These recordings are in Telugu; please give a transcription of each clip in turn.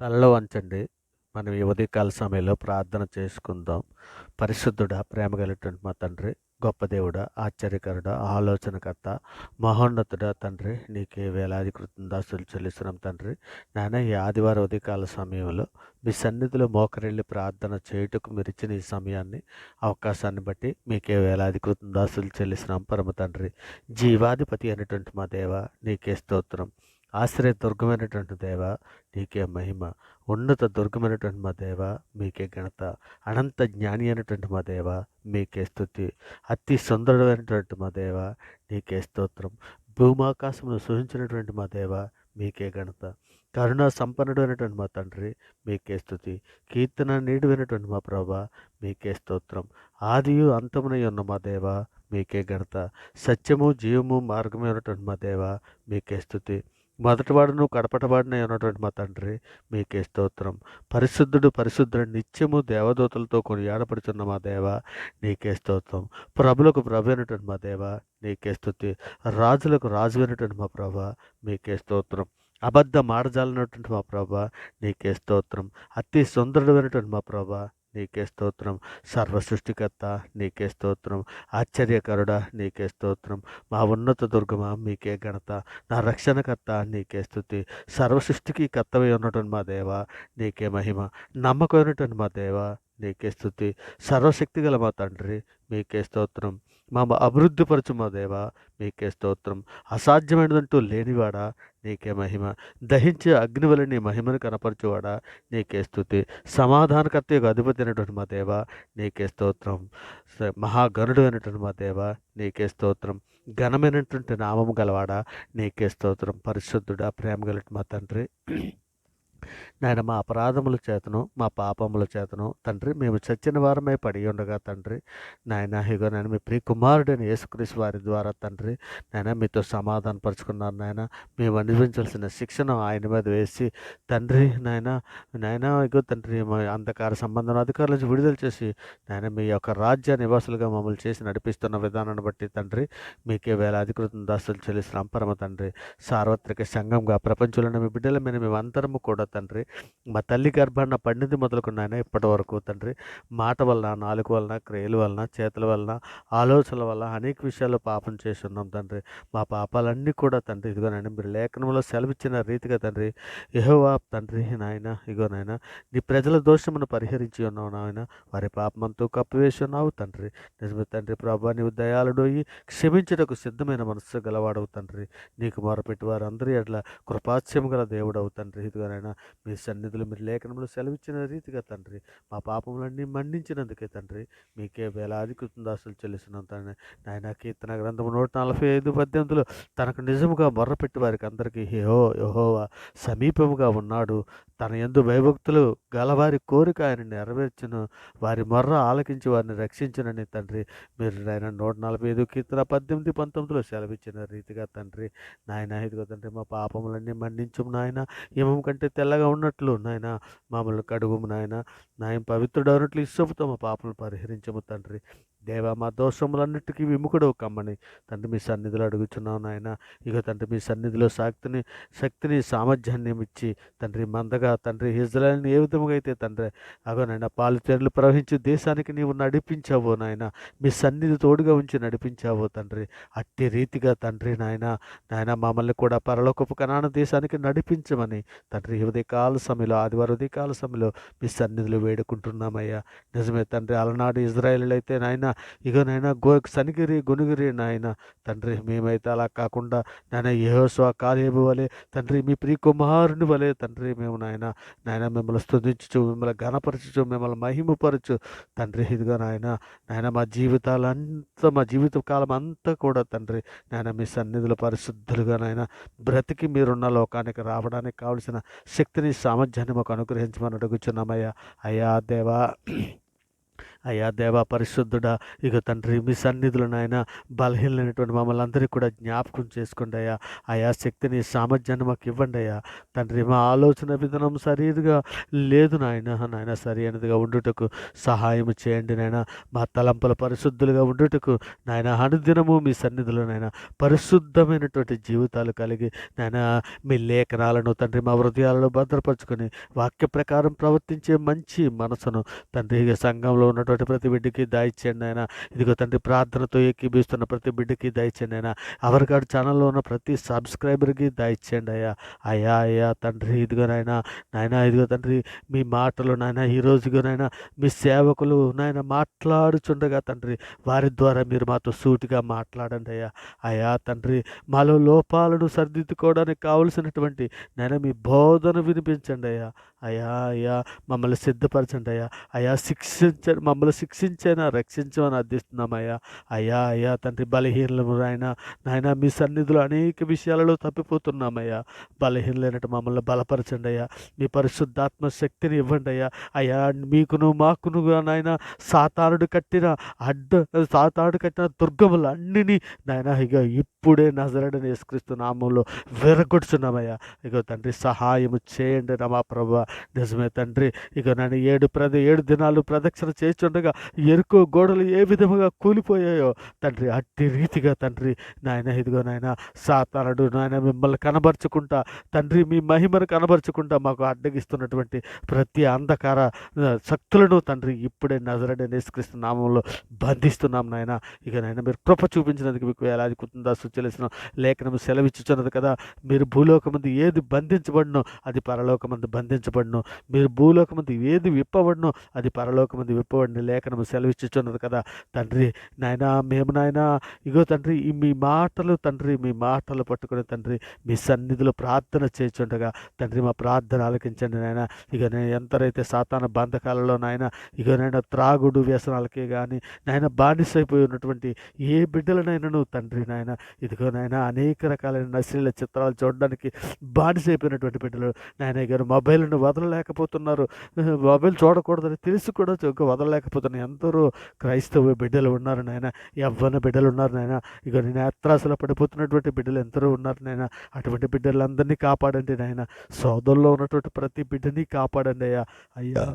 తలలో వంచండి. మనం ఈ ఉదయకాల సమయంలో ప్రార్థన చేసుకుందాం. పరిశుద్ధుడా, ప్రేమ కలిగినటువంటి మా తండ్రి, గొప్ప దేవుడా, ఆశ్చర్యకరుడా, ఆలోచనకర్త, మహోన్నతుడా తండ్రి, నీకే వేలాది కృతజ్ఞతాస్తుతులు చెల్లిస్తున్నాం తండ్రి. నాయన ఈ ఆదివారం ఉదయకాల సమయంలో మీ సన్నిధిలో మోకరిల్లి ప్రార్థన చేయుటకు మీరు ఇచ్చిన ఈ సమయాన్ని, అవకాశాన్ని బట్టి మీకే వేలాది కృతజ్ఞతాస్తుతులు చెల్లిస్తున్నాం పరమ తండ్రి. జీవాధిపతి అయినటువంటి మా దేవ, నీకే స్తోత్రం. ఆశ్రయ దుర్గమైనటువంటి దేవ, నీకే మహిమ. ఉన్నత దుర్గమైనటువంటి మా దేవ, మీకే ఘనత. అనంత జ్ఞాని అయినటువంటి మా దేవ, మీకే స్తుతి. అతి సుందరమైనటువంటి మా దేవ, నీకే స్తోత్రం. భూమాకాశమును సృజించినటువంటి మా దేవ, మీకే ఘనత. కరుణా సంపన్నుడైనటువంటి మా తండ్రి, మీకే స్తుతి. కీర్తన నీడువైనటువంటి మా ప్రభా, మీకే స్తోత్రం. ఆదియు అంతమునై ఉన్న మా దేవ, మీకే ఘనత. సత్యము జీవము మార్గమైనటువంటి మా దేవ, మీకే స్తుతి. మొదటివాడును కడపటవాడినై ఉన్నటువంటి మా తండ్రి, మీకే స్తోత్రం. పరిశుద్ధుడు పరిశుద్ధుడు నిత్యము దేవదూతలతో కొనియాడబడుతున్న మా దేవ, నీకే స్తోత్రం. ప్రభులకు ప్రభు అయినటువంటి మా దేవ, నీకే స్తుతి. రాజులకు రాజు అయినటువంటి మా ప్రభ, మీకే స్తోత్రం. అబద్ధ మాడజాలనటువంటి మా ప్రభ, నీకే స్తోత్రం. అతి సుందరుడైనటువంటి మా ప్రభ, నీకే స్తోత్రం. సర్వ సృష్టికర్త, నీకే స్తోత్రం. ఆశ్చర్యకరుడ, నీకే స్తోత్రం. మా ఉన్నత దుర్గమ, మీకే ఘనత. నా రక్షణకర్త, నీకే స్తుతి. సర్వ సృష్టికి కర్తవై ఉన్నటువంటి మా దేవ, నీకే మహిమ. నమ్మకమైనటువంటి మా దేవ, నీకే స్తుతి. సర్వశక్తి గల మా తండ్రి, మీకే స్తోత్రం. మా అభివృద్ధిపరచు మా దేవ, మీకే స్తోత్రం. అసాధ్యమైనదంటూ లేనివాడా, నీకే మహిమ. దహించే అగ్ని వలె నీ మహిమను కనపరచువాడా, నీకే స్తుతి. సమాధానకర్త యొక్క అధిపతి అయినటువంటి మా దేవ, నీకే స్తోత్రం. మహాగణుడు అయినటువంటి మా దేవ, నీకే స్తోత్రం. ఘనమైనటువంటి నామము గలవాడా, నీకే స్తోత్రం. పరిశుద్ధుడా, ప్రేమ గల మా తండ్రి, నాయన మా అపరాధముల చేతను మా పాపముల చేతను తండ్రి మేము చచ్చిన వారమై పడి ఉండగా తండ్రి, నాయన ఇగో నాయన మీ ప్రియ కుమారుడైన యేసుక్రీస్తు వారి ద్వారా తండ్రి, నాయన మీతో సమాధాన పరుచుకున్నారు నాయన. మేము అనుభవించాల్సిన శిక్షను ఆయన మీద వేసి తండ్రి, నాయన ఇగో తండ్రి, మా అంధకార సంబంధం అధికారుల నుంచి విడుదల చేసి నాయన మీ యొక్క రాజ్య నివాసులుగా మమ్మల్ని చేసి నడిపిస్తున్న విధానాన్ని బట్టి తండ్రి, మీకే వేలాది కృతజ్ఞతాస్తుతులు చెల్లిస్తున్నాం పరమ తండ్రి. సార్వత్రిక సంఘంగా ప్రపంచంలోని మీ బిడ్డల మీద మేము అందరము కూడా తండ్రి, మా తల్లి గర్భాన్న పండింది మొదలుకున్నాయన ఇప్పటి వరకు తండ్రి, మాట వలన, నాలుక వలన, క్రియల వలన, చేతుల వలన, ఆలోచనల వలన అనేక విషయాల్లో పాపం చేసి ఉన్నాం తండ్రి. మా పాపాలన్నీ కూడా తండ్రి ఇదిగోనైనా మీరు లేఖనంలో సెలవిచ్చిన రీతిగా తండ్రి, యెహోవా తండ్రి నాయన ఇగోనైనా నీ ప్రజల దోషమును పరిహరించి ఉన్నావు నాయన. వారి పాపమంతా కప్పివేసి ఉన్నావు తండ్రి. నిజమే తండ్రి ప్రభా, నీవు దయాళుడు అయ్యి క్షమించుటకు సిద్ధమైన మనస్సు గలవాడవు తండ్రి. నీకు మొరపెట్టి వారందరి ఎట్లా కృపాస్యము గల దేవుడవు తండ్రి. ఇదిగోనైనా మీ సన్నిధులు మీరు లేఖనంలో సెలవిచ్చిన రీతిగా తండ్రి, మా పాపములన్నీ మన్నించినందుకే తండ్రి, మీకే వేలాది కృతజ్ఞతాస్తుతులు చెల్లిస్తున్నాం తండ్రి. నాయన కీర్తన గ్రంథము 145:18 తనకు నిజముగా మొర్రపెట్టి వారికి అందరికీ యెహోవా సమీపముగా ఉన్నాడు. తన యందు భయభక్తులు గలవారి కోరిక ఆయన నెరవేర్చును. వారి మొర్ర ఆలకించి వారిని రక్షించునని తండ్రి, మీరు నాయన 145 కీర్తన 18-19 సెలవిచ్చిన రీతిగా తండ్రి, నాయన ఇదిగో తండ్రి, మా పాపములన్నీ మన్నించుము నాయన. హిమము కంటే తెల్లగా ఉన్నట్లు నాయన మమ్మల్ని కడుగుము నాయన. పవిత్రుడైనట్లు ఇస్సపుతో మా పాపలను పరిహరించము తండ్రి. దేవా, మా దోషములన్నిటికీ విముఖుడవు కమ్మని తండ్రి మీ సన్నిధిలో అడుగుచున్నావు నాయన. ఇక తండ్రి మీ సన్నిధిలో శక్తిని సామర్థ్యాన్ని ఇచ్చి తండ్రి మందగా తండ్రి ఇజ్రాయెల్ని ఏ విధముగా అయితే తండ్రి అగోనైనా పాలుతేరులు ప్రవహించి దేశానికి నీవు నడిపించావో నాయన, మీ సన్నిధి తోడుగా ఉంచి నడిపించావో తండ్రి, అట్టి రీతిగా తండ్రి నాయన మమ్మల్ని కూడా పరలోకపు కనాన దేశానికి నడిపించమని తండ్రి ఉదయకాల సమయంలో, ఆదివారం ఉదయకాల సమయంలో మీ సన్నిధిలో వేడుకుంటున్నామయ్యా. నిజమే తండ్రి, అలనాడు ఇజ్రాయేలీలు అయితే నాయన ఇగోనైనా సనిగిరి గొనుగిరి నాయన తండ్రి, మేమైతే అలా కాకుండా నాయన యెహోషువ కాలేబు వలె తండ్రి, మీ ప్రియ కుమారుని వలె తండ్రి మేము నాయన మిమ్మల్ని స్తుతించుచు, మిమ్మల్ని ఘనపరచుచు, మిమ్మల్ని మహిమపరచు తండ్రి. ఇదిగో నాయన మా జీవిత కాలం అంతా కూడా తండ్రి నాయన మీ సన్నిధిలో పరిశుద్ధులుగా నాయన బ్రతికి మీరున్న లోకానికి రావడానికి కావలసిన శక్తిని సామర్థ్యాన్ని మాకు అనుగ్రహించమని అడుగుచున్నామయ్యా. అయ్యా దేవా, అయ్యా దేవా పరిశుద్ధుడా, ఇగో తండ్రి మీ సన్నిధిలో నాయన బలహీనమైనటువంటి మమ్మల్ని అందరికీ కూడా జ్ఞాపకం చేసుకోండి అయ్యా. అయా శక్తిని సామర్థ్యాన్ని మాకు ఇవ్వండి అయ్యా. తండ్రి మా ఆలోచన విధానం సరిగా లేదు నాయన. నాయన సరి అయినదిగా ఉండుటకు సహాయం చేయండి నాయన. మా తలంపుల పరిశుద్ధులుగా ఉండుటకు నాయన అనుదినము మీ సన్నిధిలో నాయన పరిశుద్ధమైనటువంటి జీవితాలు కలిగి నాయన మీ లేఖనాలను తండ్రి మా హృదయాలలో భద్రపరుచుకొని వాక్య ప్రకారం ప్రవర్తించే మంచి మనసును తండ్రి సంఘంలో ఉన్నటువంటి ప్రతి బిడ్డకి దయచేయండి ఆయన. ఇదిగో తండ్రి ప్రార్థనతో ఏకీభిస్తున్న ప్రతి బిడ్డకి దయచేయండి ఆయన. అవర్గాడు ఛానల్లో ఉన్న ప్రతి సబ్స్క్రైబర్కి దయచేయండి అయ్యా. అయ్యా అయ్యా తండ్రి ఇదిగో నాయన ఇదిగో తండ్రి మీ మాటలు నాయన ఈరోజుగా నాయన మీ సేవకులు నాయన మాట్లాడుచుండగా తండ్రి వారి ద్వారా మీరు మాతో సూటిగా మాట్లాడండి అయ్యా. అయ్యా తండ్రి మాలో లోపాలను సరిదిద్దుకోవడానికి కావలసినటువంటి నాయన మీ బోధన వినిపించండి అయ్యా. అయ్యా అయ్యా మమ్మల్ని సిద్ధపరచండి అయ్యా. అయ్యా మమ్మల్ని శిక్షించైనా రక్షించమని అర్థిస్తున్నామయ్యా. అయ్యా అయ్యా తండ్రి బలహీనము నాయన మీ సన్నిధిలో అనేక విషయాలలో తప్పిపోతున్నామయ్యా. బలహీనలేనట్టు మమ్మల్ని బలపరచండి అయ్యా. మీ పరిశుద్ధాత్మ శక్తిని ఇవ్వండి అయ్యా. అయ్యా మీకును మాకునుగా నాయన సాతానుడు కట్టిన దుర్గములు అన్నిని నాయన ఇక ఇప్పుడే నజరేయుడైన యేసుక్రీస్తు నామంలో విరగొట్టుచున్నామయ్యా. ఇగో తండ్రి సహాయము చేయండి మా ప్రభువా. నిజమే తండ్రి ఇక నన్ను 7 దినాలు ప్రదక్షిణ చేస్తుండగా ఎరుకో గోడలు ఏ విధముగా కూలిపోయాయో తండ్రి అట్టి రీతిగా తండ్రి నాయన ఇదిగో నాయన సాతానుడు నాయన మిమ్మల్ని కనబరుచుకుంటా తండ్రి మీ మహిమను కనబరుచుకుంటా మాకు అడ్డగిస్తున్నటువంటి ప్రతి అంధకార శక్తులను తండ్రి ఇప్పుడే నజరేయుడైన యేసుక్రీస్తు నామంలో బంధిస్తున్నాం నాయన. ఇక నాయన మీరు కృప చూపించినందుకు మీకు ఎలాది కుందా సుచలిసిన లేఖనము సెలవిచ్చుచున్నది కదా. మీరు భూలోకమందు ఏది బంధించబడినో అది పరలోకమందు బంధించబడినో, మీరు భూలోకమందు ఏది విప్పబడినో అది పరలోకమందు విప్పబడిన లేఖనము సెలవిచ్చుచున్నది కదా తండ్రి. నాయన మేము నాయన ఇగో తండ్రి మీ మాటలు తండ్రి మీ మాటలు పట్టుకుని తండ్రి మీ సన్నిధిలో ప్రార్థన చేయుచుండగా తండ్రి మా ప్రార్థన ఆలకించండి నాయన. ఇక నేను ఎంతరైతే సాతాన బంధకాలలో నాయన ఇక నేను త్రాగుడు వ్యసనాలకే కానీ నాయన బానిసైపోయి ఉన్నటువంటి ఏ బిడ్డలనైనాను తండ్రి నాయన ఇదిగో నాయన అనేక రకాలైన నశ్లీల చిత్రాలు చూడడానికి బానిసైపోయినటువంటి బిడ్డలు నాయన గారు మొబైల్ను వదలలేకపోతున్నారు. మొబైల్ చూడకూడదని తెలిసి కూడా వదలలేకపోతున్నారు. ఎందరో క్రైస్తవ బిడ్డలు ఉన్నారు నాయన. యవ్వన బిడ్డలు ఉన్నారు నాయన. ఇక నేను యాత్రాసలో పడిపోతున్నటువంటి బిడ్డలు ఎందరో ఉన్నారు నాయన. అటువంటి బిడ్డలందరినీ కాపాడండి నాయన. సోదరులో ఉన్నటువంటి ప్రతి బిడ్డని కాపాడండి అయ్యా. అయ్యా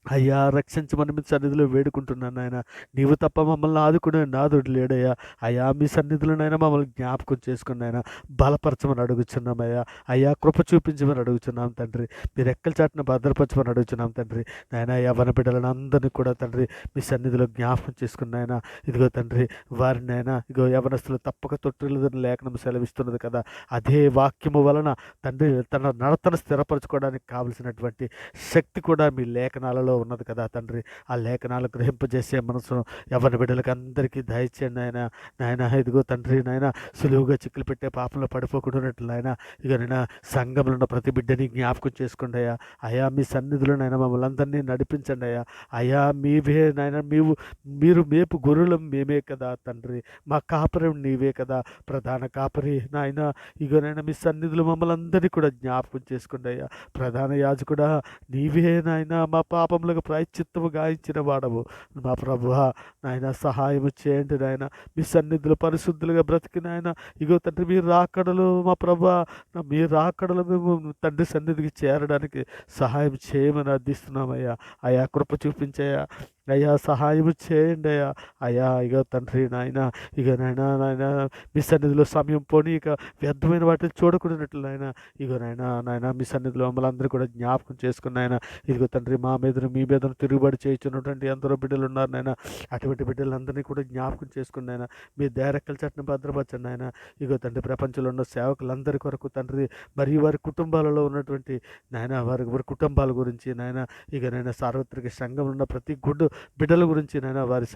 అయ్యా రక్షించమని మీ సన్నిధిలో వేడుకుంటున్నాను నాయన. నీవు తప్ప మమ్మల్ని ఆదుకునే నాదుడు లేడయ్యా. అయ్యా మీ సన్నిధిలోనైనా మమ్మల్ని జ్ఞాపకం చేసుకుని ఆయన బలపరచమని అడుగుచున్నామయ్యా. అయ్యా కృప చూపించమని అడుగుచున్నాం తండ్రి. మీరు ఎక్కల చాటున భద్రపరచమని అడుగుచున్నాం తండ్రి. నాయన యవ్వన బిడ్డలను అందరినీ కూడా తండ్రి మీ సన్నిధిలో జ్ఞాపకం చేసుకున్న ఆయన ఇదిగో తండ్రి వారిని అయినా ఇదిగో యవనస్తులు తప్పక తొట్టిల్లని లేఖనం సెలవిస్తున్నది కదా. అదే వాక్యము వలన తండ్రి తన నడతను స్థిరపరచుకోవడానికి కావలసినటువంటి శక్తి కూడా మీ లేఖనాలలో ఉన్నది కదా తండ్రి. ఆ లేఖనాలు గ్రహింపజేసే మనసును యవ్వన బిడ్డలకు అందరికీ దయచేయండి ఆయన. నాయన ఇదిగో తండ్రి నాయన సులువుగా చిక్కులు పెట్టే పాపంలో పడిపోకుండా నాయన ఇక నేను సంఘంలో ఉన్న ప్రతి బిడ్డని జ్ఞాపకం చేసుకోండి అయ్యా. అయా మీ సన్నిధిలో నాయన మమ్మల్ని అందరినీ నడిపించండి అయ్యా. అయా మీవే నాయన మీరు మేపు గొర్రెలం మేమే కదా తండ్రి. మా కాపరి నీవే కదా ప్రధాన కాపరి నాయన. ఇగోనైనా మీ సన్నిధిలో మమ్మల్ని అందరినీ కూడా జ్ఞాపకం చేసుకోండి అయ్యా. ప్రధాన యాజకుడా నీవే నాయన మా పాపములకు ప్రాయశ్చిత్తము గాయించిన వాడవు మా ప్రభువా. నాయన సహాయము చేయండి నాయన. మీ సన్నిధిలో పరిశుద్ధులుగా బ్రతికి నాయన ఇగో తండ్రి మీరు రాకడలు మా ప్రభువా మీరు రాకడలు మేము తండ్రి సన్నిధికి చేరడానికి సహాయం చేయమని అర్థిస్తున్నామయ్యా. అయా కృప చూపించయ్యా. అయ్యా సహాయము చేయండి అయ్యా. అయ్యా ఇక తండ్రి నాయన ఇక నాయన మీ సన్నిధిలో సమయం పోనీ ఇక వ్యర్థమైన వాటిని చూడకూడనట్లు నాయన ఇగో నాయన మీ సన్నిధిలో మమ్మల్ని అందరూ కూడా జ్ఞాపకం చేసుకున్న ఆయన ఇదిగో తండ్రి మా మీదను మీ మీదను తిరుగుబడి చేయించున్నటువంటి ఎందరో బిడ్డలు ఉన్నారు నాయన. అటువంటి బిడ్డలందరినీ కూడా జ్ఞాపకం చేసుకున్న ఆయన మీ దేరెక్కల చట్టని భద్రపరచండి ఆయన. ఇగో తండ్రి ప్రపంచంలో ఉన్న సేవకులందరి కొరకు తండ్రి మరియు వారి కుటుంబాలలో ఉన్నటువంటి నాయన వారి కుటుంబాల గురించి నాయన ఇక నాయన సార్వత్రిక సంఘంలో ఉన్న ప్రతి బిడ్డల గురించి నాయన వారి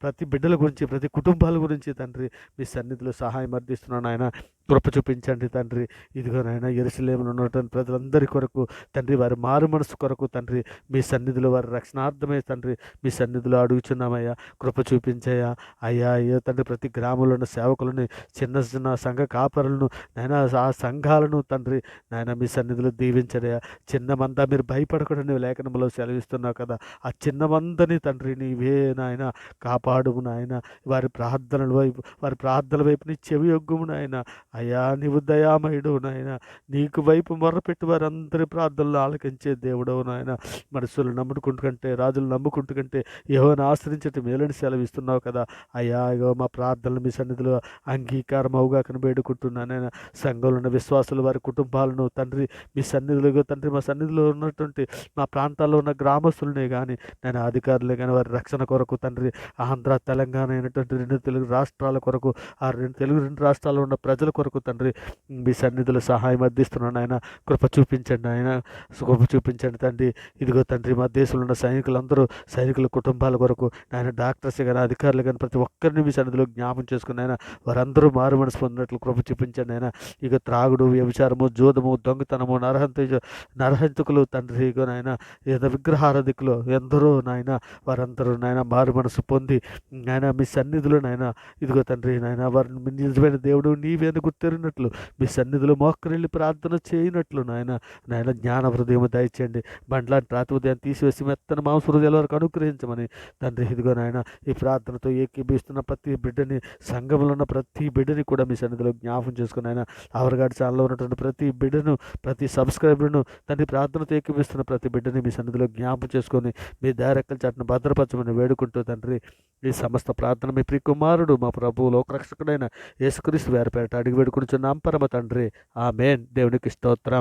ప్రతి బిడ్డల గురించి ప్రతి కుటుంబాల గురించి తండ్రి మీ సన్నిధిలో సహాయం అర్థిస్తున్నాను ఆయన. కృప చూపించండి తండ్రి. ఇదిగో నాయన యెరూషలేములో ఉన్నటువంటి ప్రజలందరి కొరకు తండ్రి, వారి మారు మనసు కొరకు తండ్రి, మీ సన్నిధిలో వారి రక్షణార్థమే తండ్రి మీ సన్నిధిలో అడుగుచున్నామయ్యా. కృప చూపించయ్యా. అయ్యా అయ్యో తండ్రి, ప్రతి గ్రామంలో ఉన్న సేవకులని, చిన్న చిన్న సంఘ కాపరులను నాయన, ఆ సంఘాలను తండ్రి నాయన మీ సన్నిధిలో దీవించడయ్యా. చిన్న మంద మీరు భయపడకూడని నువ్వు లేఖనంలో సెలవిస్తున్నావు కదా. ఆ చిన్న మందని తండ్రి నీవే నాయన కాపాడుము నాయన. వారి ప్రార్థనల వైపు నీ చెవి యొగ్గుము నాయన. అయ్యా నీవు దయామయుడు నాయన. నీకు వైపు మొర్రపెట్టి వారందరి ప్రార్థనలు ఆలకించే దేవుడవు నాయన. మనుషులు నమ్ముకుంటు కంటే, రాజులు నమ్ముకుంటు కంటే యెహోవాను ఆశ్రయించటి మేలని సెలవిస్తున్నావు కదా. అయ్యా ఇగో మా ప్రార్థనలు మీ సన్నిధిలో అంగీకారం అవుగాకని వేడుకుంటున్నానైనా. సంఘంలో ఉన్న విశ్వాసులు, వారి కుటుంబాలను తండ్రి మీ సన్నిధిలో తండ్రి, మా సన్నిధిలో ఉన్నటువంటి మా ప్రాంతాల్లో ఉన్న గ్రామస్తులనే కానీ నేను అధికారులే కానీ వారి రక్షణ కొరకు తండ్రి, ఆంధ్ర తెలంగాణ అయినటువంటి 2 తెలుగు రాష్ట్రాల కొరకు, ఆ 2 రాష్ట్రాల్లో ఉన్న ప్రజల కొరకు తండ్రి మీ సన్నిధిలో సహాయం అందిస్తున్నాను ఆయన. కృప చూపించండి ఆయన, కృప చూపించండి తండ్రి. ఇదిగో తండ్రి, మా దేశంలో ఉన్న సైనికులందరూ, సైనికుల కుటుంబాల కొరకు ఆయన, డాక్టర్స్ కానీ అధికారులు కానీ ప్రతి ఒక్కరిని మీ సన్నిధిలో జ్ఞాపం చేసుకుని ఆయన వారందరూ మారు మనసు పొందినట్లు కృప చూపించండి ఆయన. ఇక త్రాగుడు, వ్యభిచారము, జూదము, దొంగతనము, నరహంతకులు తండ్రి, ఇగో నాయన విగ్రహారాధికులు ఎందరో నాయన, వారందరూ నాయన మారు మనసు పొంది నాయన మీ సన్నిధిలో నాయన ఇదిగో తండ్రి నాయన వారిని నిజమైన దేవుడు నీవేని గుర్తెరిగినట్లు మీ సన్నిధిలో మోకరిల్లి ప్రార్థన చేయనట్లు నాయన జ్ఞాన హృదయం దయచేయండి. బండ్లాంటి రాతి ఉదయం తీసివేసి మెత్తని మాంస హృదయాల వరకు అనుగ్రహించమని తండ్రి ఇదిగో నాయన ఈ ప్రార్థనతో ఏకీభిస్తున్న ప్రతి బిడ్డని, సంఘంలో ఉన్న ప్రతి బిడ్డని కూడా మీ సన్నిధిలో జ్ఞాపం చేసుకుని ఆయన ఆవరగాడి ఛానల్లో ఉన్నటువంటి ప్రతి బిడ్డను, ప్రతి సబ్స్క్రైబర్ను తండ్రి, ప్రార్థనతో ఏకీభిస్తున్న ప్రతి బిడ్డని మీ సన్నిధిలో జ్ఞాపం చేసుకొని మీ దారెక్కల చాటును భద్రపరచమని వేడుకుంటూ తండ్రి ఈ సమస్త ప్రార్థన మీ ప్రియ కుమారుడు మా ప్రభువు లోకరక్షకుడైన యేసుక్రీస్తు వారి పేరిట అడిగి వేడుకొనుచున్నాం పరమ తండ్రి. ఆమేన్. దేవునికి స్తోత్రం.